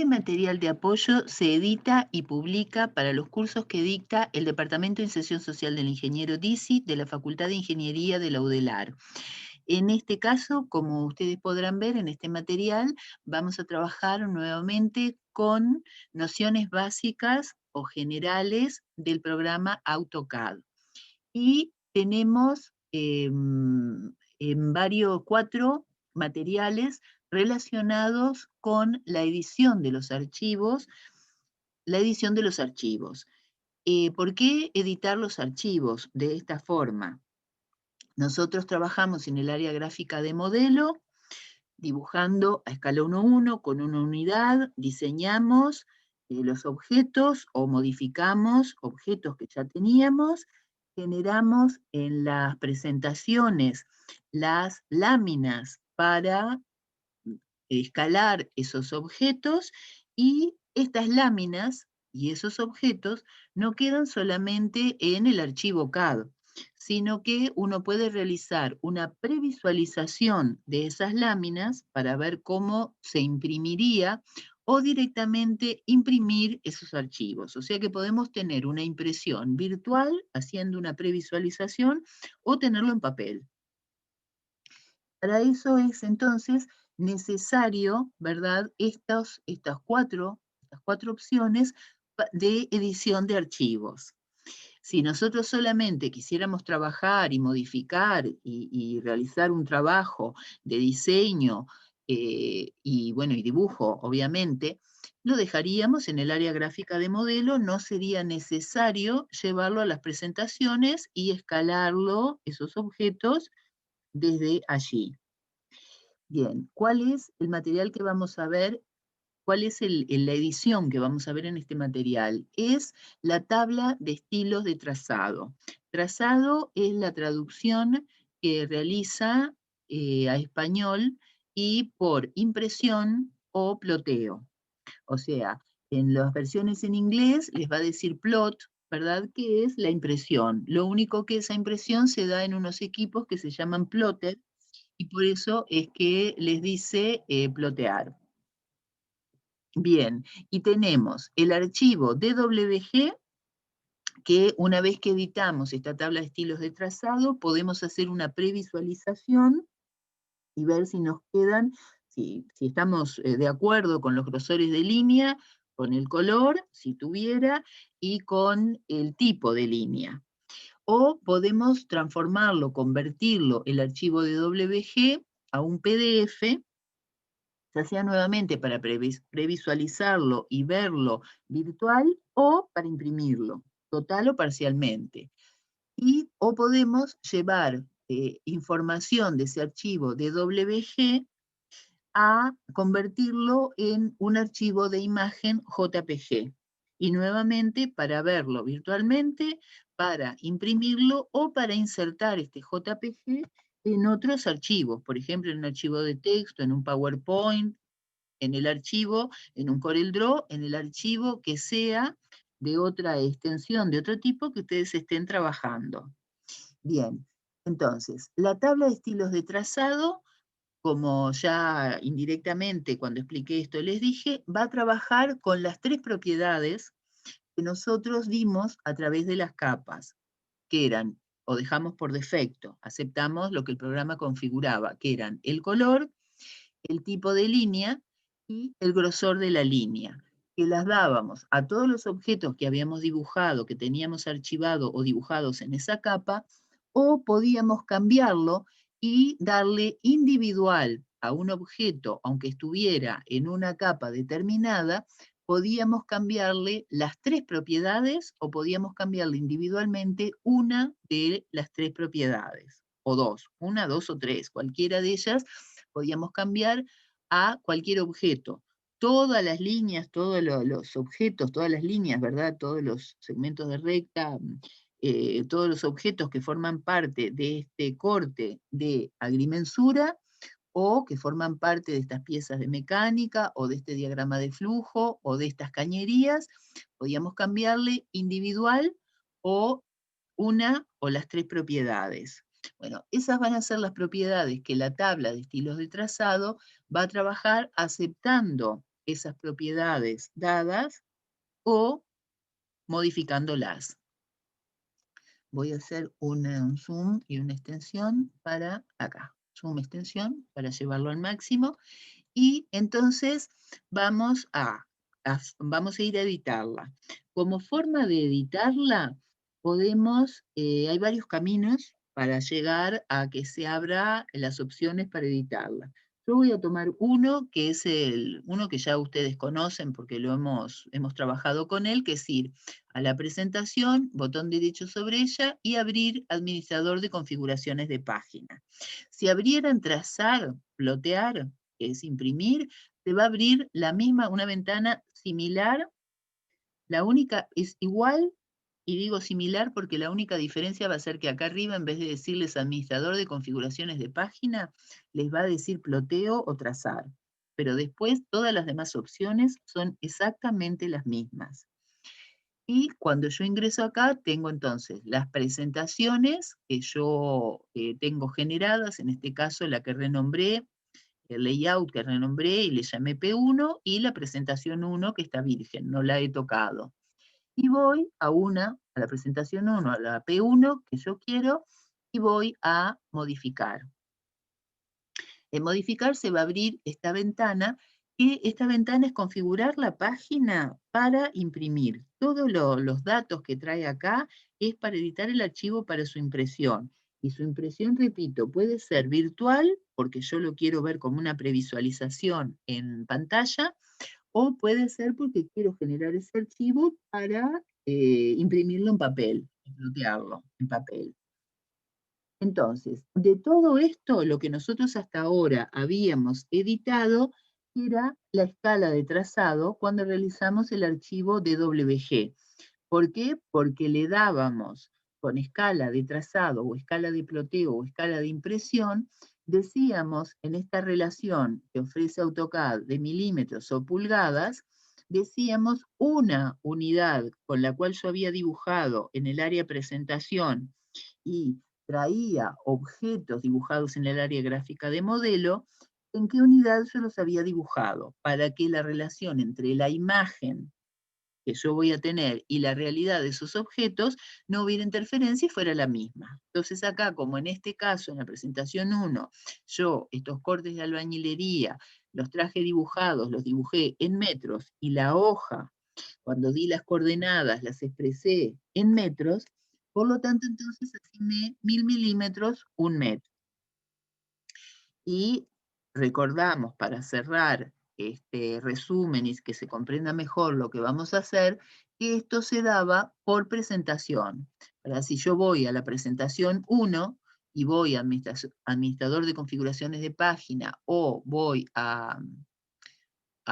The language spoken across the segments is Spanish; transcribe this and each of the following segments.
Este material de apoyo se edita y publica para los cursos que dicta el Departamento de Inserción Social del Ingeniero DICI de la Facultad de Ingeniería de la UDELAR. En este caso, como ustedes podrán ver en este material, vamos a trabajar nuevamente con nociones básicas o generales del programa AutoCAD. Y tenemos en varios, 4 materiales relacionados con la edición de los archivos. La edición de los archivos. ¿Por qué editar los archivos de esta forma? Nosotros trabajamos en el área gráfica de modelo, dibujando a escala 1:1 con una unidad, diseñamos los objetos o modificamos objetos que ya teníamos, generamos en las presentaciones las láminas para escalar esos objetos, y estas láminas y esos objetos no quedan solamente en el archivo CAD, sino que uno puede realizar una previsualización de esas láminas para ver cómo se imprimiría o directamente imprimir esos archivos. O sea que podemos tener una impresión virtual haciendo una previsualización o tenerlo en papel. Para eso es entonces necesario, ¿verdad? Estas cuatro opciones de edición de archivos. Si nosotros solamente quisiéramos trabajar y modificar y realizar un trabajo de diseño y bueno, y dibujo, obviamente, lo dejaríamos en el área gráfica de modelo, no sería necesario llevarlo a las presentaciones y escalarlo, esos objetos, desde allí. Bien, ¿cuál es el material que vamos a ver? ¿Cuál es la edición que vamos a ver en este material? Es la tabla de estilos de trazado. Trazado es la traducción que realiza a español y por impresión o ploteo. O sea, en las versiones en inglés les va a decir plot, ¿verdad? Que es la impresión. Lo único que esa impresión se da en unos equipos que se llaman plotter, y por eso es que les dice plotear. Bien, y tenemos el archivo DWG, que una vez que editamos esta tabla de estilos de trazado, podemos hacer una previsualización y ver si nos quedan, si estamos de acuerdo con los grosores de línea, con el color, si tuviera, y con el tipo de línea. O podemos transformarlo, convertirlo, el archivo de WG, a un PDF, ya sea nuevamente para previsualizarlo y verlo virtual o para imprimirlo, total o parcialmente. O podemos llevar información de ese archivo de WG a convertirlo en un archivo de imagen JPG. Y nuevamente para verlo virtualmente, para imprimirlo o para insertar este JPG en otros archivos, por ejemplo, en un archivo de texto, en un PowerPoint, en el archivo, en un CorelDRAW, en el archivo que sea de otra extensión, de otro tipo que ustedes estén trabajando. Bien, entonces, la tabla de estilos de trazado, como ya indirectamente cuando expliqué esto les dije, va a trabajar con las 3 propiedades que nosotros dimos a través de las capas, que eran, o dejamos por defecto, aceptamos lo que el programa configuraba, que eran el color, el tipo de línea y el grosor de la línea, que las dábamos a todos los objetos que habíamos dibujado, que teníamos archivado o dibujados en esa capa, o podíamos cambiarlo y darle individual a un objeto, aunque estuviera en una capa determinada, podíamos cambiarle las 3 propiedades o podíamos cambiarle individualmente una de las 3 propiedades, o 2, una, 2 o 3, cualquiera de ellas podíamos cambiar a cualquier objeto. Todas las líneas, todos los objetos, todas las líneas, ¿verdad? Todos los segmentos de recta, todos los objetos que forman parte de este corte de agrimensura o que forman parte de estas piezas de mecánica o de este diagrama de flujo o de estas cañerías, podíamos cambiarle individual o una o las 3 propiedades. Bueno, esas van a ser las propiedades que la tabla de estilos de trazado va a trabajar aceptando esas propiedades dadas o modificándolas. Voy a hacer un zoom y una extensión para acá. Zoom, extensión, para llevarlo al máximo. Y entonces vamos vamos a ir a editarla. Como forma de editarla, podemos, hay varios caminos para llegar a que se abra las opciones para editarla. Yo voy a tomar uno que es uno que ya ustedes conocen porque hemos trabajado con él, que es ir a la presentación, botón derecho sobre ella y abrir administrador de configuraciones de página. Si abrieran trazar, plotear, que es imprimir, se va a abrir la misma, una ventana similar, la única es igual, y digo similar porque la única diferencia va a ser que acá arriba, en vez de decirles administrador de configuraciones de página, les va a decir ploteo o trazar. Pero después todas las demás opciones son exactamente las mismas. Y cuando yo ingreso acá, tengo entonces las presentaciones que yo tengo generadas, en este caso la que renombré, el layout que renombré y le llamé P1, y la presentación 1 que está virgen, no la he tocado. Y voy a la presentación 1, a la P1 que yo quiero, y voy a modificar. En modificar se va a abrir esta ventana, y esta ventana es configurar la página para imprimir. Todos los datos que trae acá es para editar el archivo para su impresión. Y su impresión, repito, puede ser virtual, porque yo lo quiero ver como una previsualización en pantalla, o puede ser porque quiero generar ese archivo para imprimirlo en papel, plotearlo en papel. Entonces, de todo esto, lo que nosotros hasta ahora habíamos editado era la escala de trazado cuando realizamos el archivo DWG. ¿Por qué? Porque le dábamos con escala de trazado o escala de ploteo o escala de impresión, decíamos en esta relación que ofrece AutoCAD de milímetros o pulgadas, decíamos una unidad con la cual yo había dibujado en el área presentación y traía objetos dibujados en el área gráfica de modelo, en qué unidad yo los había dibujado, para que la relación entre la imagen que yo voy a tener y la realidad de esos objetos no hubiera interferencia y fuera la misma. Entonces acá, como en este caso, en la presentación 1, yo estos cortes de albañilería los traje dibujados, los dibujé en metros, y la hoja, cuando di las coordenadas, las expresé en metros, por lo tanto, entonces asigné 1000 milímetros, 1 metro. Y recordamos, para cerrar este resumen y que se comprenda mejor lo que vamos a hacer, que esto se daba por presentación. Ahora, si yo voy a la presentación 1 y voy a administrador de configuraciones de página o voy a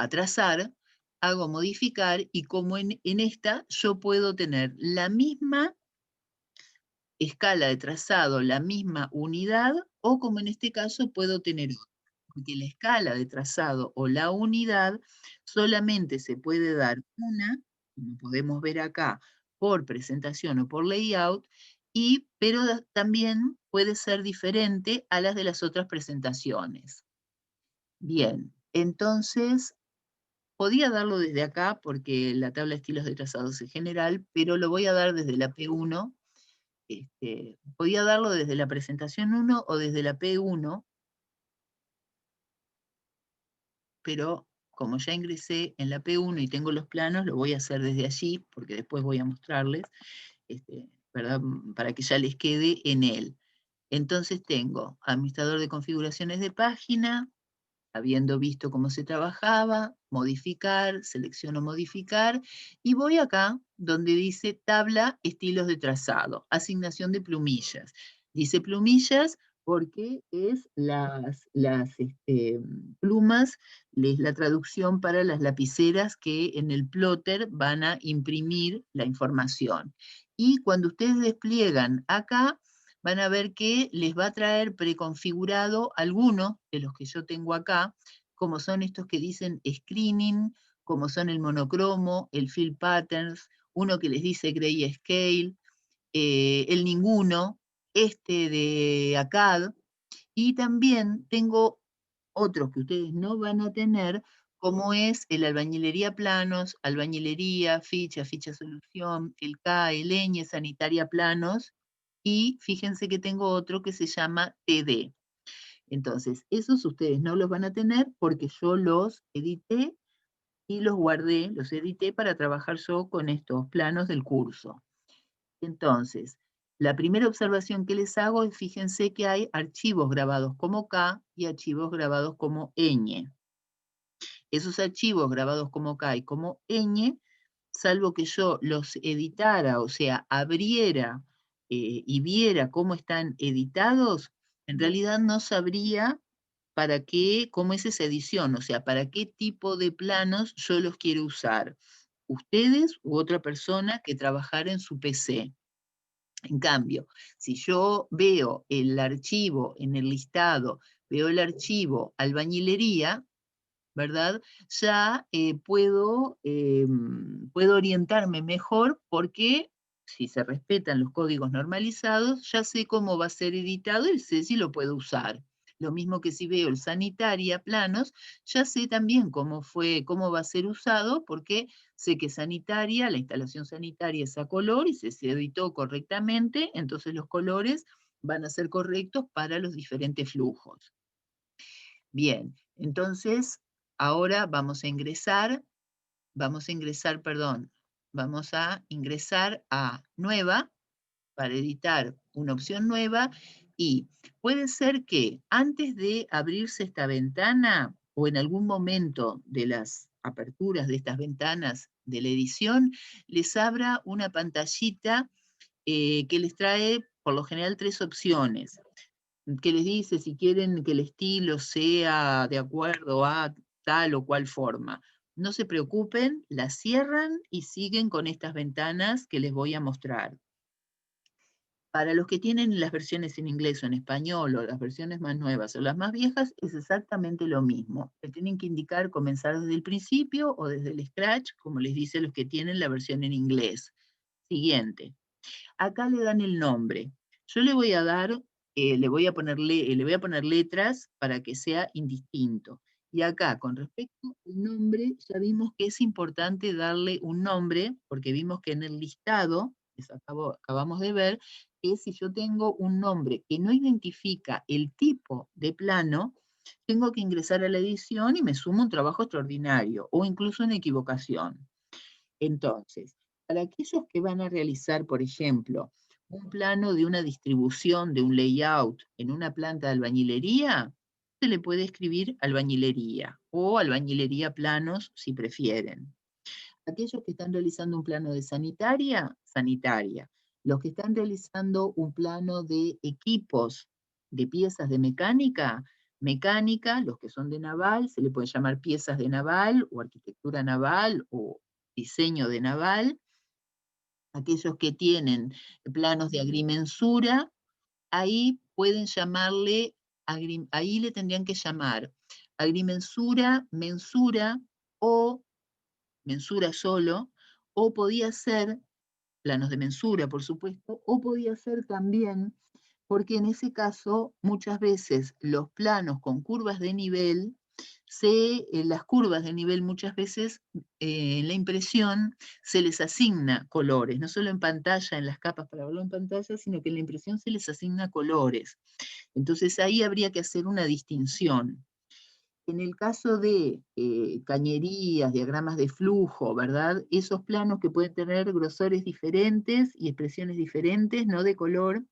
trazar, hago modificar, y como en esta yo puedo tener la misma escala de trazado, la misma unidad, o como en este caso puedo tener otra, porque la escala de trazado o la unidad solamente se puede dar una, como podemos ver acá, por presentación o por layout, pero también puede ser diferente a las de las otras presentaciones. Bien, entonces podía darlo desde acá porque la tabla de estilos de trazados es general, pero lo voy a dar desde la P1. Podía darlo desde la presentación 1 o desde la P1, pero como ya ingresé en la P1 y tengo los planos, lo voy a hacer desde allí, porque después voy a mostrarles, ¿verdad? Para que ya les quede en él. Entonces tengo administrador de configuraciones de página, habiendo visto cómo se trabajaba, modificar, selecciono modificar, y voy acá donde dice tabla estilos de trazado, asignación de plumillas. Dice plumillas porque es las plumas, es la traducción para las lapiceras que en el plotter van a imprimir la información. Y cuando ustedes despliegan acá, van a ver que les va a traer preconfigurado algunos de los que yo tengo acá, como son estos que dicen screening, como son el monocromo, el fill patterns, uno que les dice grayscale, el ninguno, este de ACAD, y también tengo otros que ustedes no van a tener, como es el albañilería planos, albañilería, ficha, ficha solución, el CAE, leñe, sanitaria planos, y fíjense que tengo otro que se llama TD. Entonces, esos ustedes no los van a tener porque yo los edité y los guardé, los edité para trabajar yo con estos planos del curso. Entonces, la primera observación que les hago es, fíjense que hay archivos grabados como K y archivos grabados como ñ. Esos archivos grabados como K y como ñ, salvo que yo los editara, o sea, abriera y viera cómo están editados, en realidad no sabría para qué, cómo es esa edición, o sea, para qué tipo de planos yo los quiero usar. Ustedes u otra persona que trabajara en su PC. En cambio, si yo veo el archivo en el listado, veo el archivo albañilería, ¿verdad? Ya puedo orientarme mejor porque si se respetan los códigos normalizados, ya sé cómo va a ser editado y sé si lo puedo usar. Lo mismo que si veo el sanitaria, planos, ya sé también cómo va a ser usado, porque sé que sanitaria, la instalación sanitaria es a color y se editó correctamente, entonces los colores van a ser correctos para los diferentes flujos. Bien, entonces ahora vamos a ingresar a nueva para editar una opción nueva y puede ser que antes de abrirse esta ventana o en algún momento de las aperturas de estas ventanas de la edición, les abra una pantallita que les trae por lo general 3 opciones que les dice si quieren que el estilo sea de acuerdo a tal o cual forma. No se preocupen, la cierran y siguen con estas ventanas que les voy a mostrar. Para los que tienen las versiones en inglés o en español, o las versiones más nuevas o las más viejas, es exactamente lo mismo. Le tienen que indicar comenzar desde el principio o desde el scratch, como les dice los que tienen la versión en inglés. Siguiente. Acá le dan el nombre. Yo le voy a dar, le voy a poner letras para que sea indistinto. Y acá, con respecto al nombre, ya vimos que es importante darle un nombre, porque vimos que en el listado, eso acabamos de ver, que si yo tengo un nombre que no identifica el tipo de plano, tengo que ingresar a la edición y me sumo un trabajo extraordinario, o incluso una equivocación. Entonces, para aquellos que van a realizar, por ejemplo, un plano de una distribución, de un layout en una planta de albañilería, se le puede escribir albañilería o albañilería planos si prefieren. Aquellos que están realizando un plano de sanitaria, sanitaria. Los que están realizando un plano de equipos, de piezas de mecánica, mecánica, los que son de naval, se le puede llamar piezas de naval o arquitectura naval o diseño de naval. Aquellos que tienen planos de agrimensura, ahí pueden llamarle, ahí le tendrían que llamar agrimensura, mensura o mensura solo, o podía ser planos de mensura, por supuesto, o podía ser también, porque en ese caso muchas veces los planos con curvas de nivel, las curvas de nivel muchas veces en la impresión se les asigna colores, no solo en pantalla, en las capas para verlo en pantalla, sino que en la impresión se les asigna colores. Entonces ahí habría que hacer una distinción. En el caso de cañerías, diagramas de flujo, ¿verdad? Esos planos que pueden tener grosores diferentes y expresiones diferentes, no de color,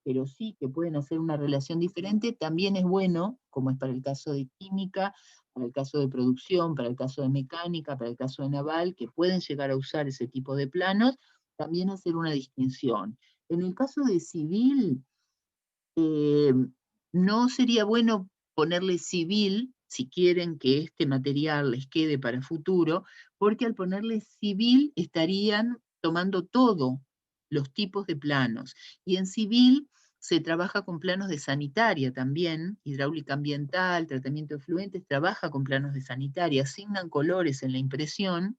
pero sí que pueden hacer una relación diferente, también es bueno, como es para el caso de química, para el caso de producción, para el caso de mecánica, para el caso de naval, que pueden llegar a usar ese tipo de planos, también hacer una distinción. En el caso de civil, eh, no sería bueno ponerle civil si quieren que este material les quede para futuro, porque al ponerle civil estarían tomando todos los tipos de planos. Y en civil se trabaja con planos de sanitaria también, hidráulica ambiental, tratamiento de efluentes, trabaja con planos de sanitaria, asignan colores en la impresión,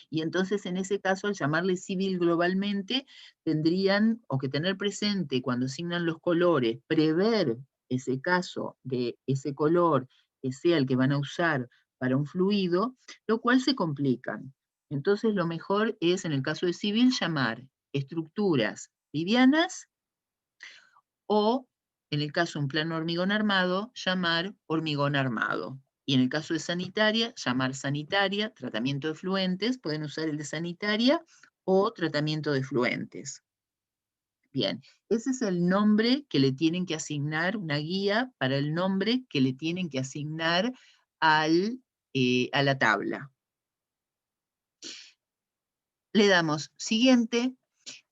y entonces en ese caso, al llamarle civil globalmente, tendrían o que tener presente cuando asignan los colores, prever ese caso de ese color que sea el que van a usar para un fluido, lo cual se complican. Entonces lo mejor es, en el caso de civil, llamar estructuras livianas o, en el caso de un plano hormigón armado, llamar hormigón armado. Y en el caso de sanitaria, llamar sanitaria, tratamiento de fluentes, pueden usar el de sanitaria o tratamiento de fluentes. Bien, ese es el nombre que le tienen que asignar, una guía para el nombre que le tienen que asignar a la tabla. Le damos siguiente,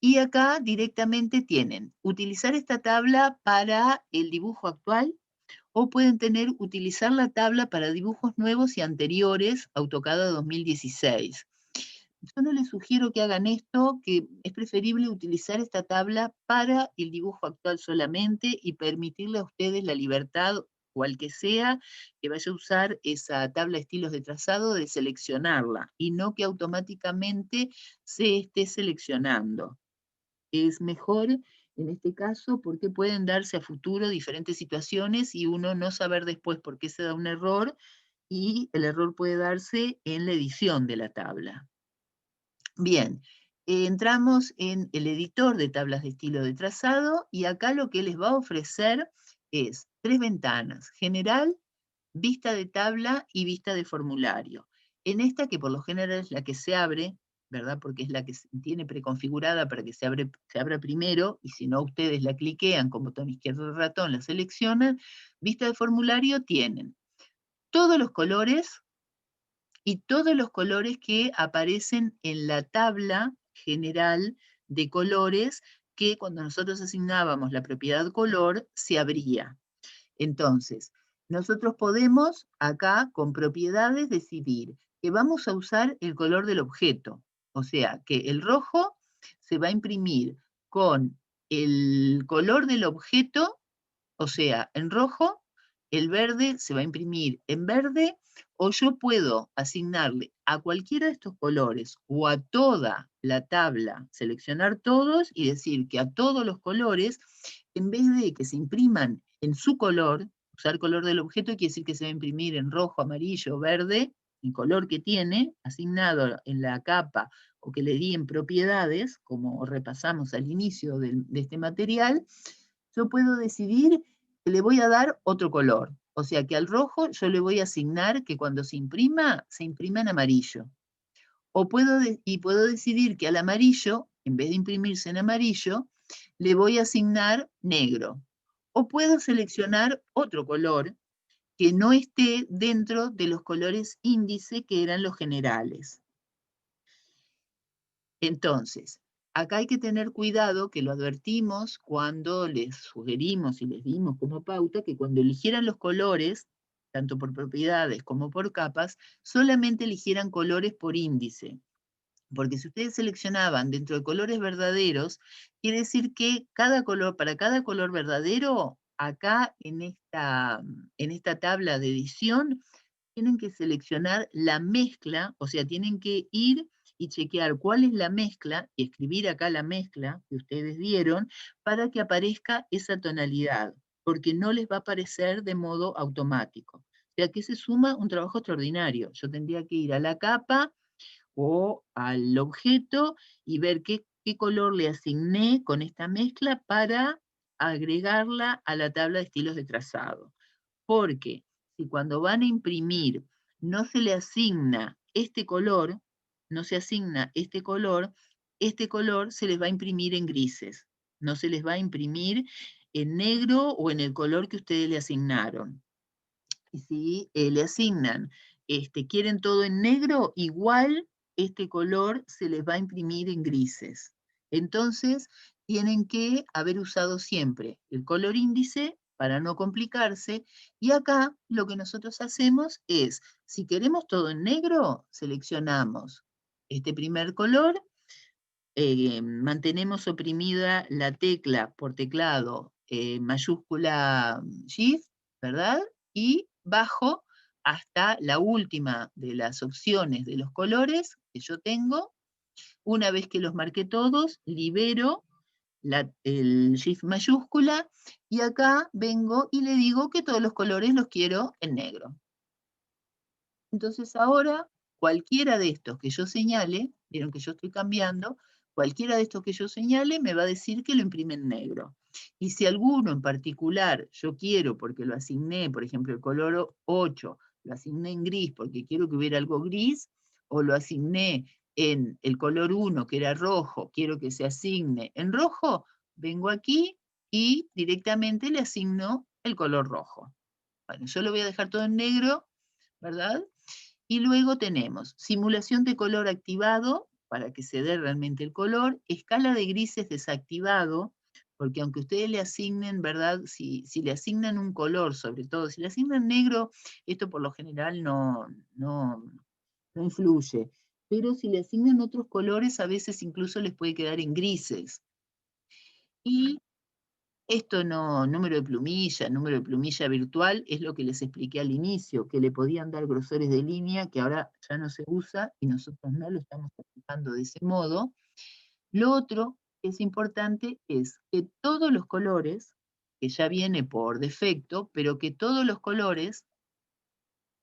y acá directamente tienen utilizar esta tabla para el dibujo actual, o pueden utilizar la tabla para dibujos nuevos y anteriores, AutoCAD 2016. Yo no les sugiero que hagan esto, que es preferible utilizar esta tabla para el dibujo actual solamente y permitirle a ustedes la libertad, cual que sea, que vaya a usar esa tabla de estilos de trazado, de seleccionarla, y no que automáticamente se esté seleccionando. Es mejor en este caso porque pueden darse a futuro diferentes situaciones y uno no saber después por qué se da un error, y el error puede darse en la edición de la tabla. Bien, entramos en el editor de tablas de estilo de trazado y acá lo que les va a ofrecer es 3 ventanas: general, vista de tabla y vista de formulario. En esta, que por lo general es la que se abre, ¿verdad? Porque es la que tiene preconfigurada para que se abra primero, y si no ustedes la cliquean con botón izquierdo del ratón, la seleccionan. Vista de formulario tienen todos los colores y todos los colores que aparecen en la tabla general de colores, que cuando nosotros asignábamos la propiedad color se abría. Entonces, nosotros podemos acá con propiedades decidir que vamos a usar el color del objeto. O sea, que el rojo se va a imprimir con el color del objeto, o sea, en rojo. El verde se va a imprimir en verde, o yo puedo asignarle a cualquiera de estos colores o a toda la tabla, seleccionar todos y decir que a todos los colores, en vez de que se impriman en su color, usar color del objeto quiere decir que se va a imprimir en rojo, amarillo, verde, el color que tiene asignado en la capa o que le di en propiedades, como repasamos al inicio de este material. Yo puedo decidir que le voy a dar otro color. O sea que al rojo yo le voy a asignar que cuando se imprima en amarillo. Puedo decidir que al amarillo, en vez de imprimirse en amarillo, le voy a asignar negro. O puedo seleccionar otro color que no esté dentro de los colores índice, que eran los generales. Entonces, acá hay que tener cuidado, que lo advertimos cuando les sugerimos y les dimos como pauta, que cuando eligieran los colores, tanto por propiedades como por capas, solamente eligieran colores por índice. Porque si ustedes seleccionaban dentro de colores verdaderos, quiere decir que para cada color verdadero, acá en esta tabla de edición, tienen que seleccionar la mezcla, o sea, tienen que ir y chequear cuál es la mezcla, y escribir acá la mezcla que ustedes dieron, para que aparezca esa tonalidad, porque no les va a aparecer de modo automático. O sea, que se suma un trabajo extraordinario. Yo tendría que ir a la capa o al objeto y ver qué color le asigné con esta mezcla para agregarla a la tabla de estilos de trazado. Porque si cuando van a imprimir no se le asigna este color, este color se les va a imprimir en grises, no se les va a imprimir en negro o en el color que ustedes le asignaron. Y si le asignan, quieren todo en negro, igual este color se les va a imprimir en grises. Entonces, tienen que haber usado siempre el color índice para no complicarse. Y acá lo que nosotros hacemos es, si queremos todo en negro, seleccionamos este primer color, mantenemos oprimida la tecla por teclado mayúscula Shift, ¿verdad? Y bajo hasta la última de las opciones de los colores que yo tengo. Una vez que los marqué todos, libero el Shift mayúscula, y acá vengo y le digo que todos los colores los quiero en negro. Entonces ahora, cualquiera de estos que yo señale, vieron que yo estoy cambiando, cualquiera de estos que yo señale me va a decir que lo imprime en negro. Y si alguno en particular yo quiero, porque lo asigné, por ejemplo, el color 8, lo asigné en gris porque quiero que hubiera algo gris, o lo asigné en el color 1, que era rojo, quiero que se asigne en rojo, vengo aquí y directamente le asigno el color rojo. Bueno, yo lo voy a dejar todo en negro, ¿verdad? Y luego tenemos simulación de color activado, para que se dé realmente el color, escala de grises desactivado, porque aunque ustedes le asignen, ¿verdad? Si le asignan un color, sobre todo, si le asignan negro, esto por lo general no influye. Pero si le asignan otros colores, a veces incluso les puede quedar en grises. Y esto no, número de plumilla virtual, es lo que les expliqué al inicio, que le podían dar grosores de línea, que ahora ya no se usa y nosotros no lo estamos aplicando de ese modo. Lo otro que es importante es que todos los colores, que ya viene por defecto, pero que todos los colores,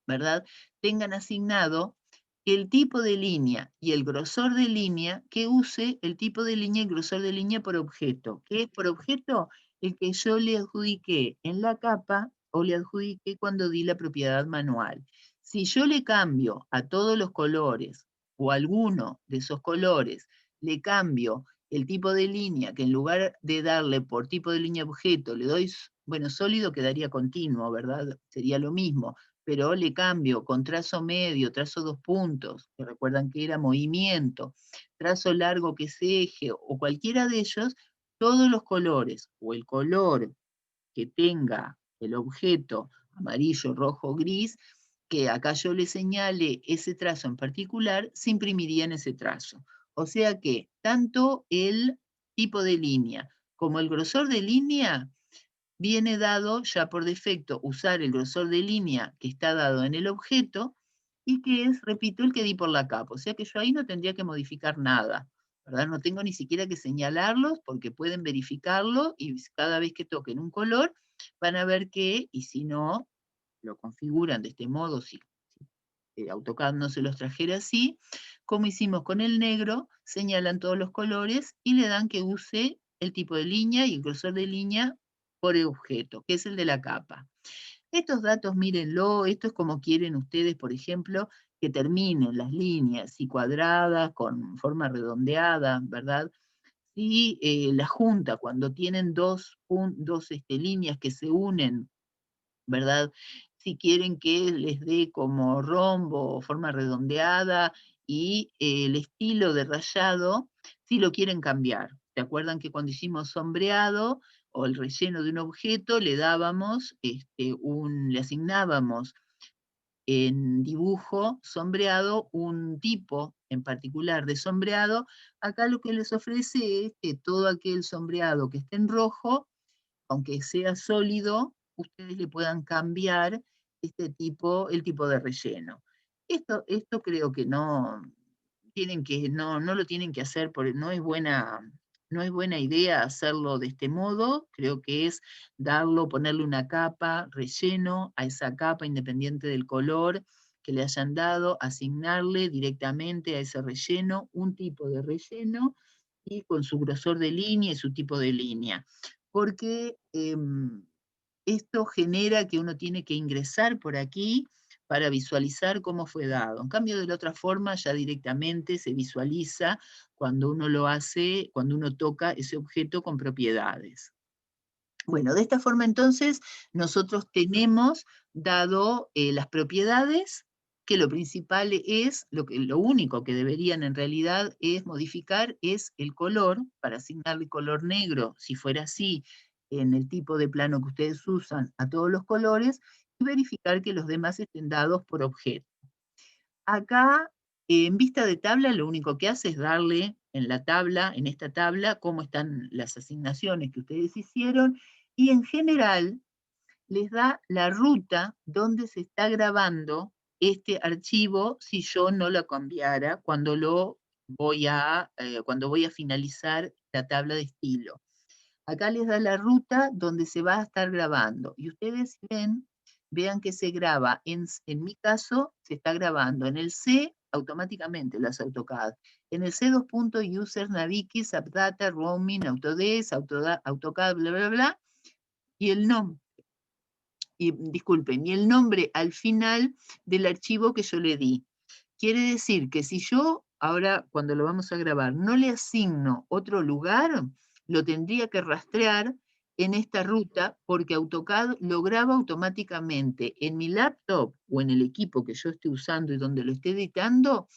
¿verdad?, tengan asignado el tipo de línea y el grosor de línea que use el tipo de línea y grosor de línea por objeto. ¿Qué es por objeto? El que yo le adjudiqué en la capa o le adjudiqué cuando di la propiedad manual. Si yo le cambio a todos los colores o a alguno de esos colores, le cambio el tipo de línea, que en lugar de darle por tipo de línea objeto, le doy, bueno, sólido quedaría continuo, ¿verdad? Sería lo mismo, pero le cambio con trazo medio, trazo 2 puntos, que recuerdan que era movimiento, trazo largo que es eje, o cualquiera de ellos, todos los colores, o el color que tenga el objeto amarillo, rojo, gris, que acá yo le señale ese trazo en particular, se imprimiría en ese trazo. O sea que tanto el tipo de línea como el grosor de línea viene dado ya por defecto usar el grosor de línea que está dado en el objeto y que es, repito, el que di por la capa. O sea que yo ahí no tendría que modificar nada, ¿verdad? No tengo ni siquiera que señalarlos porque pueden verificarlo y cada vez que toquen un color van a ver que, y si no, lo configuran de este modo, si AutoCAD no se los trajera así, como hicimos con el negro, señalan todos los colores y le dan que use el tipo de línea y el grosor de línea por el objeto, que es el de la capa. Estos datos, mírenlo, esto es como quieren ustedes, por ejemplo, que terminen las líneas, si cuadradas, con forma redondeada, ¿verdad? Si la junta, cuando tienen dos líneas que se unen, ¿verdad? Si quieren que les dé como rombo o forma redondeada y el estilo de rayado, si lo quieren cambiar. ¿Se acuerdan que cuando hicimos sombreado o el relleno de un objeto le dábamos, le asignábamos en dibujo sombreado un tipo en particular de sombreado? Acá lo que les ofrece es que todo aquel sombreado que esté en rojo, aunque sea sólido, ustedes le puedan cambiar el tipo de relleno. Esto creo que no lo tienen que hacer, porque no es buena idea hacerlo de este modo. Creo que es ponerle una capa, relleno a esa capa independiente del color que le hayan dado, asignarle directamente a ese relleno un tipo de relleno y con su grosor de línea y su tipo de línea, porque esto genera que uno tiene que ingresar por aquí para visualizar cómo fue dado. En cambio, de la otra forma, ya directamente se visualiza cuando uno lo hace, cuando uno toca ese objeto con propiedades. Bueno, de esta forma entonces nosotros tenemos dado las propiedades, que lo principal es, lo único que deberían en realidad es modificar es el color, para asignarle color negro, si fuera así, en el tipo de plano que ustedes usan a todos los colores, y verificar que los demás estén dados por objeto. Acá, en vista de tabla, lo único que hace es darle en esta tabla, cómo están las asignaciones que ustedes hicieron, y en general les da la ruta donde se está grabando este archivo si yo no lo cambiara cuando voy a finalizar la tabla de estilo. Acá les da la ruta donde se va a estar grabando. Y ustedes ven vean que se graba, en mi caso, se está grabando en el C, automáticamente lo hace AutoCAD. En el C, user, Navikis, AppData, Roaming, Autodesk, AutoCAD, bla, bla, bla, y el nombre, y disculpen, y el nombre al final del archivo que yo le di. Quiere decir que si yo, ahora cuando lo vamos a grabar, no le asigno otro lugar, lo tendría que rastrear en esta ruta porque AutoCAD lo graba automáticamente en mi laptop o en el equipo que yo esté usando y donde lo esté editando,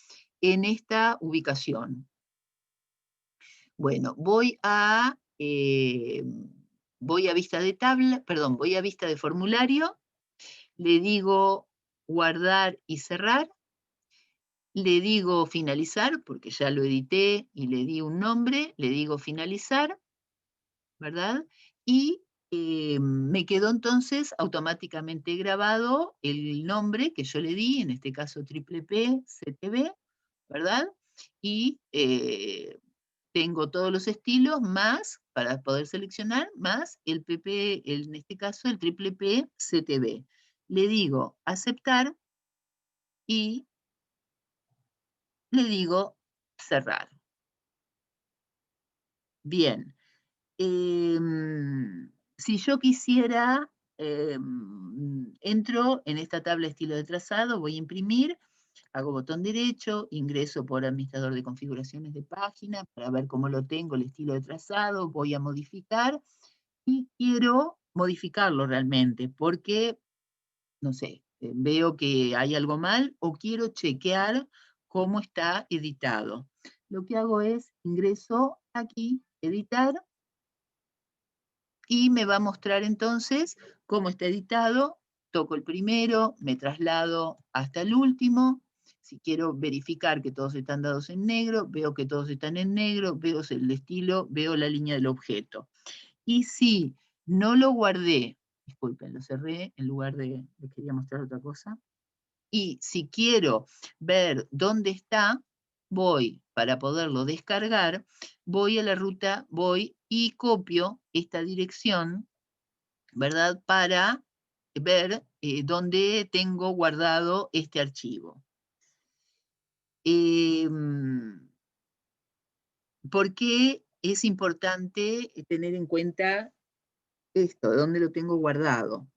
en esta ubicación. Bueno, voy a vista de tabla, perdón, voy a vista de formulario, le digo guardar y cerrar, le digo finalizar, porque ya lo edité y le di un nombre, le digo finalizar, ¿verdad? Y me quedó entonces automáticamente grabado el nombre que yo le di, en este caso triple P, CTB, ¿verdad? Y tengo todos los estilos más, para poder seleccionar, más el PP, en este caso el triple P, CTB. Le digo aceptar y le digo cerrar. Bien. Si yo quisiera, entro en esta tabla estilo de trazado, voy a imprimir, hago botón derecho, ingreso por administrador de configuraciones de página para ver cómo lo tengo, el estilo de trazado, voy a modificar y quiero modificarlo realmente porque, no sé, veo que hay algo mal o quiero chequear cómo está editado. Lo que hago es ingreso aquí, editar, y me va a mostrar entonces cómo está editado. Toco el primero, me traslado hasta el último. Si quiero verificar que todos están dados en negro, veo que todos están en negro, veo el estilo, veo la línea del objeto. Y si no lo guardé, disculpen, lo cerré en lugar de quería mostrar otra cosa. Y si quiero ver dónde está, voy, para poderlo descargar, voy a la ruta, voy y copio esta dirección, ¿verdad? Para ver dónde tengo guardado este archivo. ¿Por qué es importante tener en cuenta esto? ¿Dónde lo tengo guardado?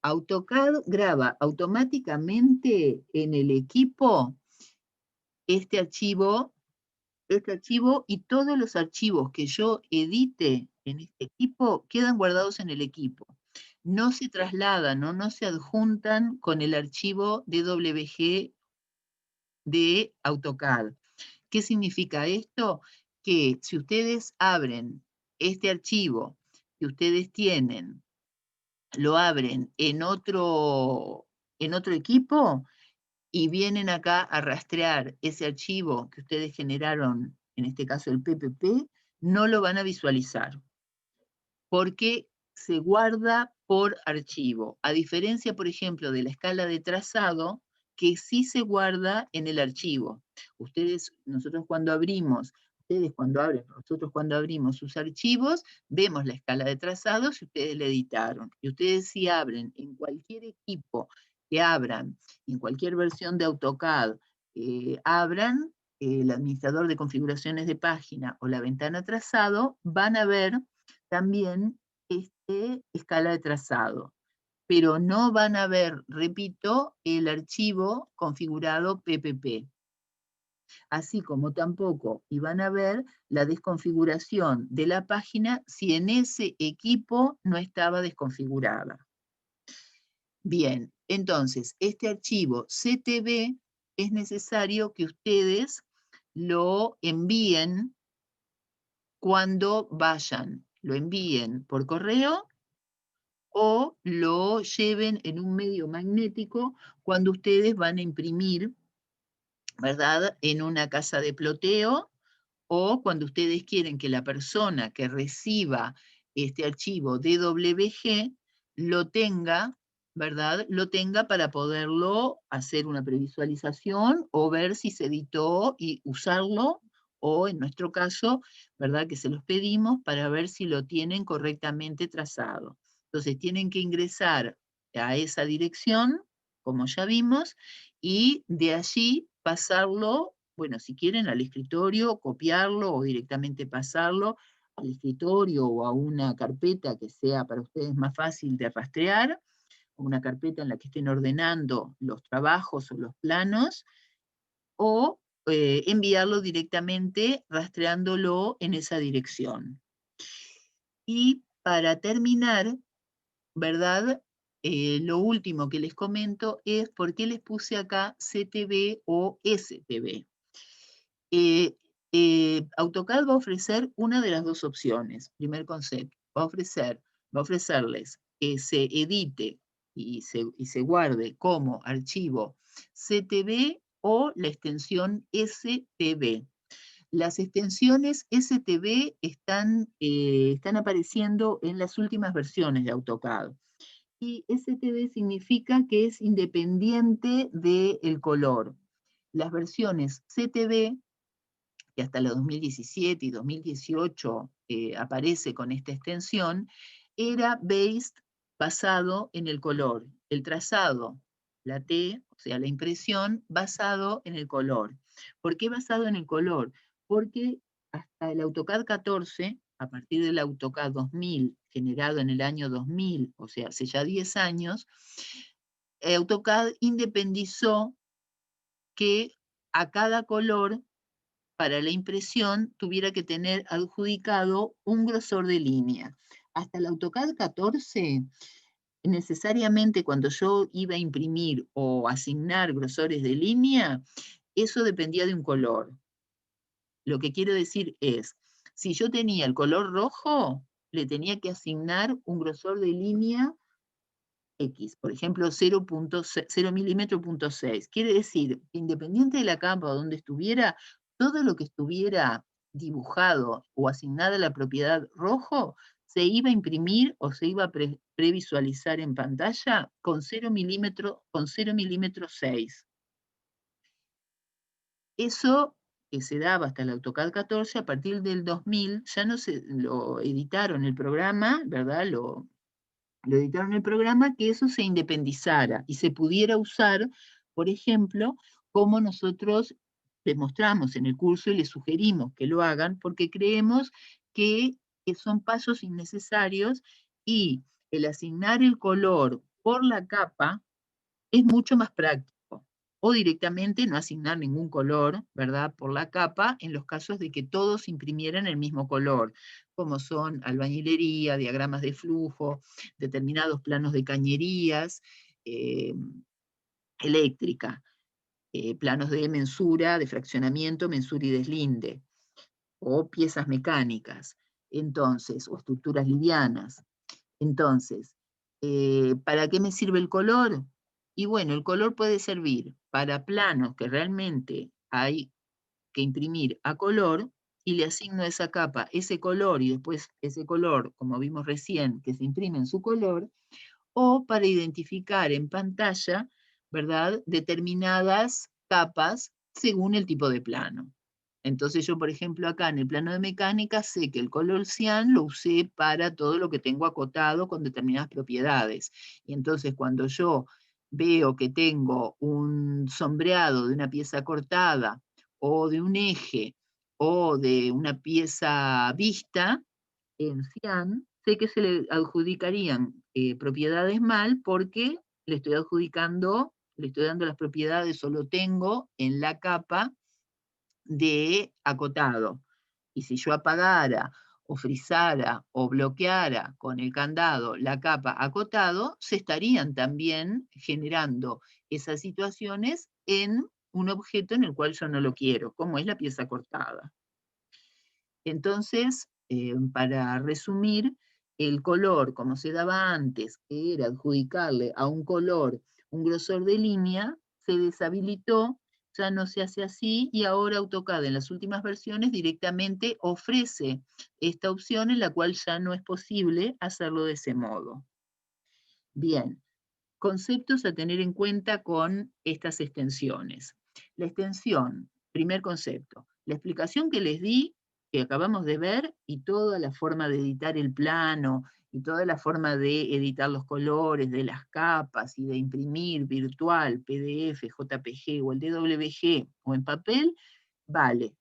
AutoCAD graba automáticamente en el equipo este archivo y todos los archivos que yo edite en este equipo quedan guardados en el equipo. No se trasladan o no se adjuntan con el archivo DWG de AutoCAD. ¿Qué significa esto? Que si ustedes abren este archivo que ustedes tienen, lo abren en otro equipo, y vienen acá a rastrear ese archivo que ustedes generaron, en este caso el PPP, no lo van a visualizar, porque se guarda por archivo, a diferencia, por ejemplo, de la escala de trazado, que sí se guarda en el archivo. Nosotros cuando abrimos sus archivos, vemos la escala de trazado si ustedes la editaron. Y ustedes si abren en cualquier equipo que abran, en cualquier versión de AutoCAD, abran el administrador de configuraciones de página o la ventana trazado, van a ver también escala de trazado, pero no van a ver, repito, el archivo configurado PPP. Así como tampoco iban a ver la desconfiguración de la página si en ese equipo no estaba desconfigurada. Bien, entonces, este archivo CTB es necesario que ustedes lo envíen cuando vayan. Lo envíen por correo o lo lleven en un medio magnético cuando ustedes van a imprimir, ¿verdad? En una casa de ploteo, o cuando ustedes quieren que la persona que reciba este archivo DWG lo tenga, ¿verdad? Lo tenga para poderlo hacer una previsualización o ver si se editó y usarlo, o en nuestro caso, ¿verdad? Que se los pedimos para ver si lo tienen correctamente trazado. Entonces tienen que ingresar a esa dirección, como ya vimos, y de allí pasarlo, bueno, si quieren al escritorio, copiarlo o directamente pasarlo al escritorio o a una carpeta que sea para ustedes más fácil de rastrear, o una carpeta en la que estén ordenando los trabajos o los planos, o enviarlo directamente rastreándolo en esa dirección. Y para terminar, ¿verdad? Lo último que les comento es por qué les puse acá CTB o STB. AutoCAD va a ofrecer una de las dos opciones. Primer concepto, va a ofrecerles que se edite y se guarde como archivo CTB o la extensión STB. Las extensiones STB están apareciendo en las últimas versiones de AutoCAD. Y STB significa que es independiente del color. Las versiones CTB, que hasta la 2017 y 2018 aparece con esta extensión, era basado en el color. El trazado, la T, o sea, la impresión, basado en el color. ¿Por qué basado en el color? Porque hasta el AutoCAD 14, a partir del AutoCAD 2000, generado en el año 2000, o sea, hace ya 10 años, AutoCAD independizó que a cada color para la impresión tuviera que tener adjudicado un grosor de línea. Hasta el AutoCAD 14, necesariamente cuando yo iba a imprimir o asignar grosores de línea, eso dependía de un color. Lo que quiero decir es, si yo tenía el color rojo, le tenía que asignar un grosor de línea X, por ejemplo, 0 milímetro punto 6. Quiere decir, independiente de la capa donde estuviera, todo lo que estuviera dibujado o asignado a la propiedad rojo, se iba a imprimir o se iba a previsualizar en pantalla con 0 milímetro 6. Eso que se daba hasta el AutoCAD 14, a partir del 2000 ya no se lo editaron el programa, ¿verdad? Lo editaron el programa, que eso se independizara y se pudiera usar, por ejemplo, como nosotros demostramos en el curso y les sugerimos que lo hagan, porque creemos que son pasos innecesarios y el asignar el color por la capa es mucho más práctico. O directamente no asignar ningún color, ¿verdad? Por la capa, en los casos de que todos imprimieran el mismo color, como son albañilería, diagramas de flujo, determinados planos de cañerías, eléctrica, planos de mensura, de fraccionamiento, mensura y deslinde, o piezas mecánicas, entonces, o estructuras livianas. Entonces, ¿para qué me sirve el color? Y bueno, el color puede servir para planos que realmente hay que imprimir a color y le asigno a esa capa ese color y después ese color, como vimos recién, que se imprime en su color, o para identificar en pantalla, ¿verdad?, determinadas capas según el tipo de plano. Entonces yo, por ejemplo, acá en el plano de mecánica, sé que el color cian lo usé para todo lo que tengo acotado con determinadas propiedades. Y entonces cuando yo veo que tengo un sombreado de una pieza cortada o de un eje o de una pieza vista en cian, sé que se le adjudicarían propiedades mal porque le estoy adjudicando, le estoy dando las propiedades o lo tengo en la capa de acotado. Y si yo apagara o frizara o bloqueara con el candado la capa acotado, se estarían también generando esas situaciones en un objeto en el cual yo no lo quiero, como es la pieza cortada. Entonces, para resumir, el color, como se daba antes, que era adjudicarle a un color un grosor de línea, se deshabilitó, ya no se hace así, y ahora AutoCAD en las últimas versiones directamente ofrece esta opción en la cual ya no es posible hacerlo de ese modo. Bien, conceptos a tener en cuenta con estas extensiones. La extensión, primer concepto, la explicación que les di, que acabamos de ver, y toda la forma de editar el plano y toda la forma de editar los colores, de las capas y de imprimir virtual, PDF, JPG o el DWG o en papel, vale.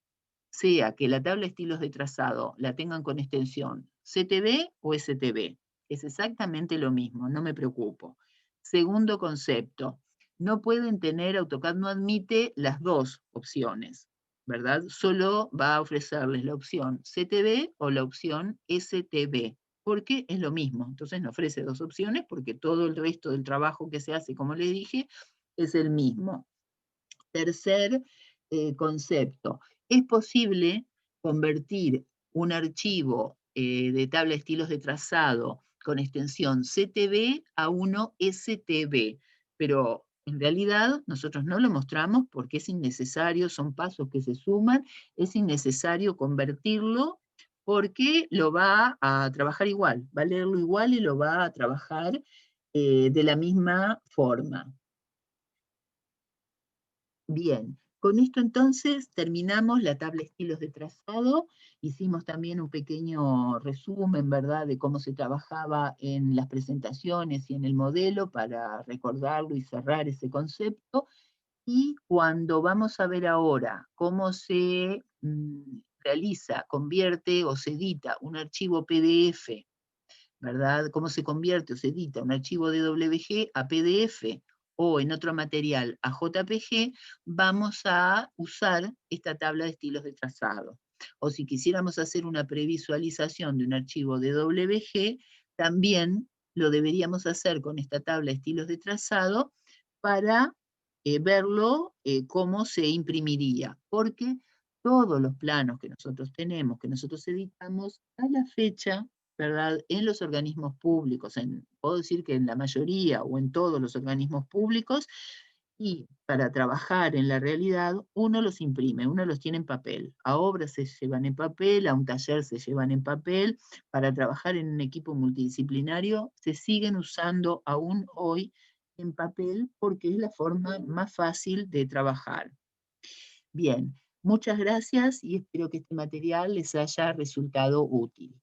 Sea que la tabla de estilos de trazado la tengan con extensión CTB o STB. Es exactamente lo mismo, no me preocupo. Segundo concepto, no pueden tener, AutoCAD no admite las dos opciones, ¿verdad? Solo va a ofrecerles la opción CTB o la opción STB, porque es lo mismo. Entonces no ofrece dos opciones porque todo el resto del trabajo que se hace, como les dije, es el mismo. Tercer concepto, es posible convertir un archivo de tabla de estilos de trazado con extensión CTB a uno STB, pero en realidad nosotros no lo mostramos porque es innecesario, son pasos que se suman, es innecesario convertirlo porque lo va a trabajar igual, va a leerlo igual y lo va a trabajar de la misma forma. Bien, con esto entonces terminamos la tabla de estilos de trazado. Hicimos también un pequeño resumen, ¿verdad?, de cómo se trabajaba en las presentaciones y en el modelo para recordarlo y cerrar ese concepto. Y cuando vamos a ver ahora cómo se realiza, convierte o se edita un archivo PDF, ¿verdad? Cómo se convierte o se edita un archivo de DWG a PDF o en otro material a JPG, vamos a usar esta tabla de estilos de trazado. O si quisiéramos hacer una previsualización de un archivo de DWG, también lo deberíamos hacer con esta tabla de estilos de trazado para verlo cómo se imprimiría. Porque todos los planos que nosotros tenemos, que nosotros editamos, a la fecha, ¿verdad?, en los organismos públicos, puedo decir que en la mayoría o en todos los organismos públicos, y para trabajar en la realidad, uno los imprime, uno los tiene en papel. A obras se llevan en papel, a un taller se llevan en papel. Para trabajar en un equipo multidisciplinario se siguen usando aún hoy en papel porque es la forma más fácil de trabajar. Bien, muchas gracias y espero que este material les haya resultado útil.